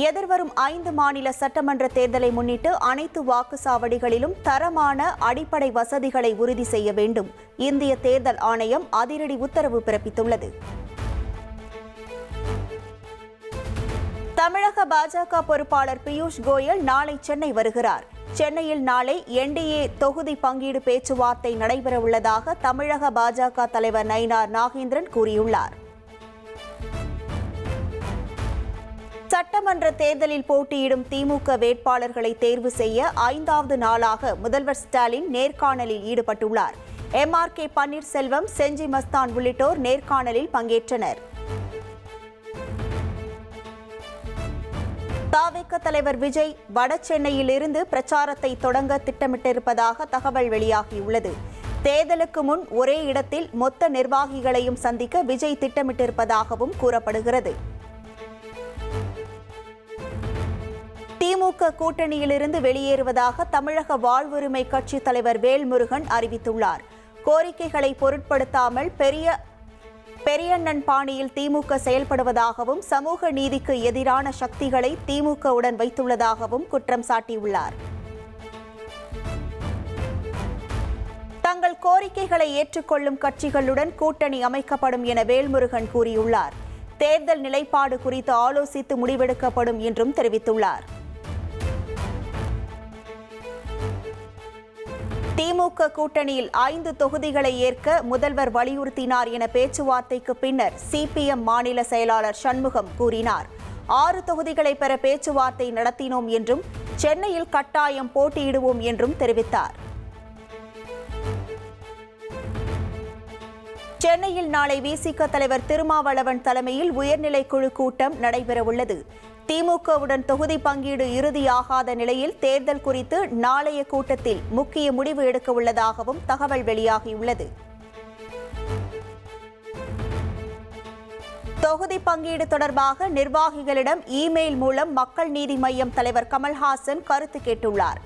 எதிர்வரும் 5 மாநில சட்டமன்ற தேர்தலை முன்னிட்டு அனைத்து வாக்குச்சாவடிகளிலும் தரமான அடிப்படை வசதிகளை உறுதி செய்ய வேண்டும். இந்திய தேர்தல் ஆணையம் அதிரடி உத்தரவு பிறப்பித்துள்ளது. தமிழக பாஜக பொறுப்பாளர் பியூஷ் கோயல் நாளை சென்னை வருகிறார். சென்னையில் நாளை என்டிஏ தொகுதி பங்கீடு பேச்சுவார்த்தை நடைபெறவுள்ளதாக தமிழக பாஜக தலைவர் நயினார் நாகேந்திரன் கூறியுள்ளார். சட்டமன்ற தேர்தலில் போட்டியிடும் திமுக வேட்பாளர்களை தேர்வு செய்ய 5வது நாளாக முதல்வர் ஸ்டாலின் நேர்காணலில் ஈடுபட்டுள்ளார். MRK பன்னீர்செல்வம், செஞ்சி மஸ்தான் உள்ளிட்டோர் நேர்காணலில் பங்கேற்றனர். தவிக தலைவர் விஜய் வடசென்னையில் இருந்து பிரச்சாரத்தை தொடங்க திட்டமிட்டிருப்பதாக தகவல் வெளியாகியுள்ளது. தேர்தலுக்கு முன் ஒரே இடத்தில் மொத்த நிர்வாகிகளையும் சந்திக்க விஜய் திட்டமிட்டிருப்பதாகவும் கூறப்படுகிறது. திமுக கூட்டணியிலிருந்து வெளியேறுவதாக தமிழக வாழ்வுரிமை கட்சி தலைவர் வேல்முருகன் அறிவித்துள்ளார். கோரிக்கைகளை பொருட்படுத்தாமல் பெரியண்ணன் பாணியில் திமுக செயல்படுவதாகவும் சமூக நீதிக்கு எதிரான சக்திகளை திமுகவுடன் வைத்துள்ளதாகவும் குற்றம் சாட்டியுள்ளார். தங்கள் கோரிக்கைகளை ஏற்றுக்கொள்ளும் கட்சிகளுடன் கூட்டணி அமைக்கப்படும் என வேல்முருகன் கூறியுள்ளார். தேர்தல் நிலைப்பாடு குறித்து ஆலோசித்து முடிவெடுக்கப்படும் என்றும் தெரிவித்துள்ளார். திமுக கூட்டணியில் 5 தொகுதிகளை ஏற்க முதல்வர் வலியுறுத்தினார் என பேச்சுவார்த்தைக்கு பின்னர் CPM மாநில செயலாளர் சண்முகம் கூறினார். 6 தொகுதிகளை பெற பேச்சுவார்த்தை நடத்தினோம் என்றும் சென்னையில் கட்டாயம் போட்டியிடுவோம் என்றும் தெரிவித்தார். சென்னையில் நாளை VCK தலைவர் திருமாவளவன் தலைமையில் உயர்நிலைக்குழு கூட்டம் நடைபெறவுள்ளது. திமுகவுடன் தொகுதி பங்கீடு இறுதியாகாத நிலையில் தேர்தல் குறித்து நாளைய கூட்டத்தில் முக்கிய முடிவு எடுக்க உள்ளதாகவும் தகவல் வெளியாகியுள்ளது. தொகுதி பங்கீடு தொடர்பாக நிர்வாகிகளிடம் இமெயில் மூலம் மக்கள் நீதி மய்யம் தலைவர் கமல்ஹாசன் கருத்து கேட்டுள்ளார்.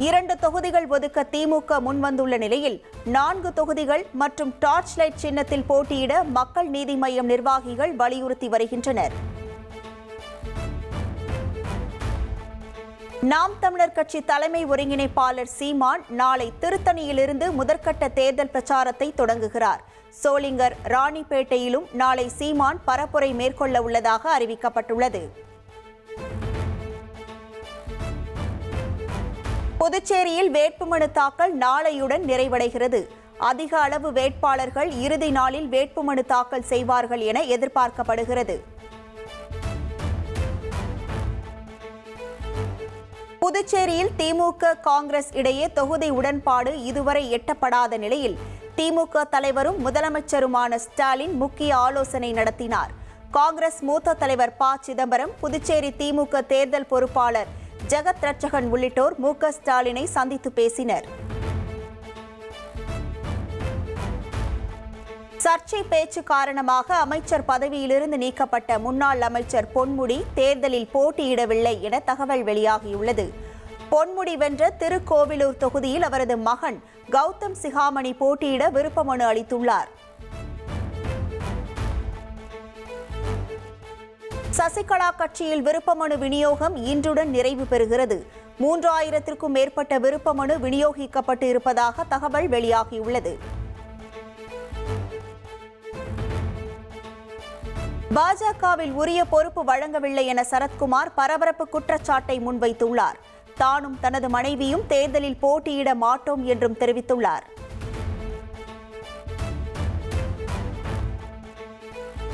2 தொகுதிகள் ஒதுக்க திமுக முன்வந்துள்ள நிலையில் 4 தொகுதிகள் மற்றும் டார்ச் லைட் சின்னத்தில் போட்டியிட மக்கள் நீதி மய்யம் நிர்வாகிகள் வலியுறுத்தி வருகின்றனர். நாம் தமிழர் கட்சி தலைமை ஒருங்கிணைப்பாளர் சீமான் நாளை திருத்தணியிலிருந்து முதற்கட்ட தேர்தல் பிரச்சாரத்தை தொடங்குகிறார். சோளிங்கர், ராணிப்பேட்டையிலும் நாளை சீமான் பரப்புரை மேற்கொள்ள உள்ளதாக அறிவிக்கப்பட்டுள்ளது. புதுச்சேரியில் வேட்புமனு தாக்கல் நாளையுடன் நிறைவடைகிறது. அதிக அளவு வேட்பாளர்கள் இறுதி நாளில் வேட்புமனு தாக்கல் செய்வார்கள் என எதிர்பார்க்கப்படுகிறது. புதுச்சேரியில் திமுக காங்கிரஸ் இடையே தொகுதி உடன்பாடு இதுவரை எட்டப்படாத நிலையில் திமுக தலைவரும் முதலமைச்சருமான ஸ்டாலின் முக்கிய ஆலோசனை நடத்தினார். காங்கிரஸ் மூத்த தலைவர் ப. சிதம்பரம், புதுச்சேரி திமுக தேர்தல் பொறுப்பாளர் ஜெகத் ரட்சகன் உள்ளிட்டோர் மு.க. ஸ்டாலினை சந்தித்து பேசினர். சர்ச்சை பேச்சு காரணமாக அமைச்சர் பதவியிலிருந்து நீக்கப்பட்ட முன்னாள் அமைச்சர் பொன்முடி தேர்தலில் போட்டியிடவில்லை என தகவல் வெளியாகியுள்ளது. பொன்முடி வென்ற திருக்கோவிலூர் தொகுதியில் அவரது மகன் கௌதம் சிகாமணி போட்டியிட விருப்ப மனு அளித்துள்ளார். சசிகலா கட்சியில் விருப்ப மனு விநியோகம் இன்றுடன் நிறைவு பெறுகிறது. 3000க்கும் மேற்பட்ட விருப்ப மனு விநியோகிக்கப்பட்டு இருப்பதாக தகவல் வெளியாகியுள்ளது. பாஜகவில் உரிய பொறுப்பு வழங்கவில்லை என சரத்குமார் பரபரப்பு குற்றச்சாட்டை முன்வைத்துள்ளார். தானும் தனது மனைவியும் தேர்தலில் போட்டியிட மாட்டோம் என்றும் தெரிவித்துள்ளார்.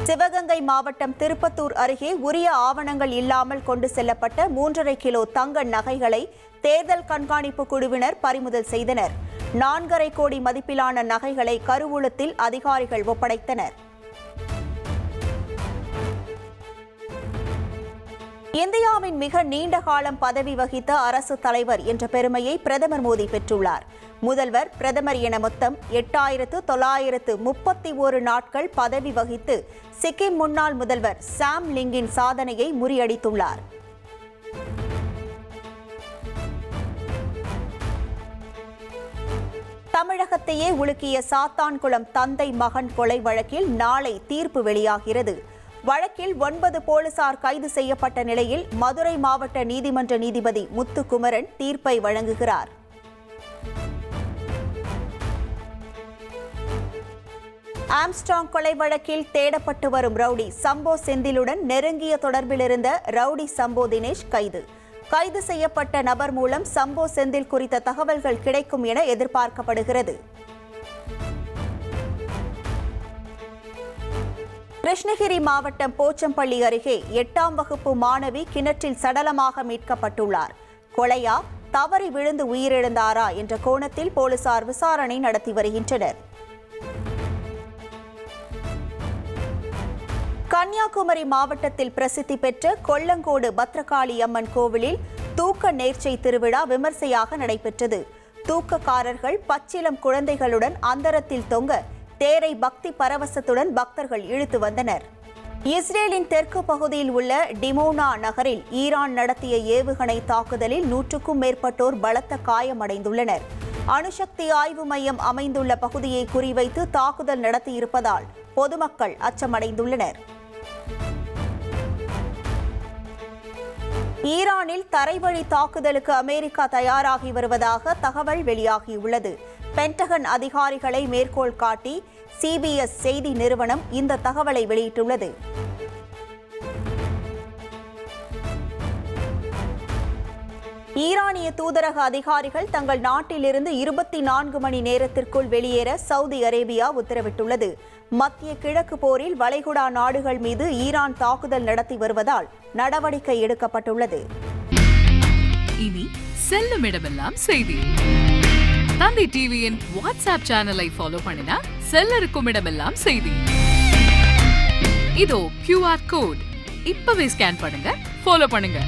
சிவகங்கை மாவட்டம் திருப்பத்தூர் அருகே உரிய ஆவணங்கள் இல்லாமல் கொண்டு செல்லப்பட்ட 3.5 கிலோ தங்க நகைகளை தேர்தல் கண்காணிப்பு குழுவினர் பறிமுதல் செய்தனர். 4.5 கோடி மதிப்பிலான நகைகளை கருவூலத்தில் அதிகாரிகள் ஒப்படைத்தனர். இந்தியாவின் மிக நீண்ட காலம் பதவி வகித்த அரசு தலைவர் என்ற பெருமையை பிரதமர் மோடி பெற்றுள்ளார். முதல்வர், பிரதமர் என மொத்தம் 8931 நாட்கள் பதவி வகித்து சிக்கிம் முன்னாள் முதல்வர் சாம் லிங்கின் சாதனையை முறியடித்துள்ளார். தமிழகத்தையே உலுக்கிய சாத்தான்குளம் தந்தை மகன் கொலை வழக்கில் நாளை தீர்ப்பு வெளியாகிறது. வழக்கில் 9 போலீசார் கைது செய்யப்பட்ட நிலையில் மதுரை மாவட்ட நீதிமன்ற நீதிபதி முத்துக்குமரன் தீர்ப்பை வழங்குகிறார். ஆம்ஸ்ட்ராங் கொலை வழக்கில் தேடப்பட்டு வரும் ரவுடி சம்போ செந்திலுடன் நெருங்கிய தொடர்பில் இருந்த ரவுடி சம்போ தினேஷ் கைது. கைது செய்யப்பட்ட நபர் மூலம் சம்போ செந்தில் குறித்த தகவல்கள் கிடைக்கும் என எதிர்பார்க்கப்படுகிறது. கிருஷ்ணகிரி மாவட்டம் போச்சம்பள்ளி அருகே 8ஆம் வகுப்பு மாணவி கிணற்றில் சடலமாக மீட்கப்பட்டுள்ளார். கொலையா, தவறி விழுந்து உயிரிழந்தாரா என்ற கோணத்தில் போலீசார் விசாரணை நடத்தி வருகின்றனர். கன்னியாகுமரி மாவட்டத்தில் பிரசித்தி பெற்ற கொல்லங்கோடு பத்ரகாளி அம்மன் கோவிலில் தூக்க நேர்ச்சை திருவிழா விமர்சையாக நடைபெற்றது. தூக்கக்காரர்கள் பச்சிளம் குழந்தைகளுடன் அந்தரத்தில் தொங்க தேரை பக்தி பரவசத்துடன் பக்தர்கள் இழுத்து வந்தனர். இஸ்ரேலின் தெற்கு பகுதியில் உள்ள டிமோனா நகரில் ஈரான் நடத்திய ஏவுகணை தாக்குதலில் 100க்கும் மேற்பட்டோர் பலத்த காயமடைந்துள்ளனர். அணுசக்தி ஆய்வு மையம் அமைந்துள்ள பகுதியை குறிவைத்து தாக்குதல் நடத்தியிருப்பதால் பொதுமக்கள் அச்சமடைந்துள்ளனர். ஈரானில் தரைவழி தாக்குதலுக்கு அமெரிக்கா தயாராகி வருவதாக தகவல் வெளியாகியுள்ளது. பென்டகன் அதிகாரிகளை மேற்கோள் காட்டி CBS செய்தி நிறுவனம் இந்த தகவலை வெளியிட்டுள்ளது. ஈரானிய தூதரக அதிகாரிகள் தங்கள் நாட்டிலிருந்து 24 மணி நேரத்திற்குள் வெளியேற சவுதி அரேபியா உத்தரவிட்டுள்ளது. மத்திய கிழக்கு போரில் வளைகுடா நாடுகள் மீது ஈரான் தாக்குதல் நடத்தி வருவதால் நடவடிக்கை எடுக்கப்பட்டுள்ளது. இனி செல்லும் இடமெல்லாம் செய்தி. தந்தி டிவியின் வாட்ஸ்அப் சேனலை ஃபாலோ பண்ணினா செல்லருக்கும் இடமெல்லாம் செய்தி. இதோ QR கோட், இப்பவே ஸ்கேன் பண்ணுங்க, ஃபாலோ பண்ணுங்க.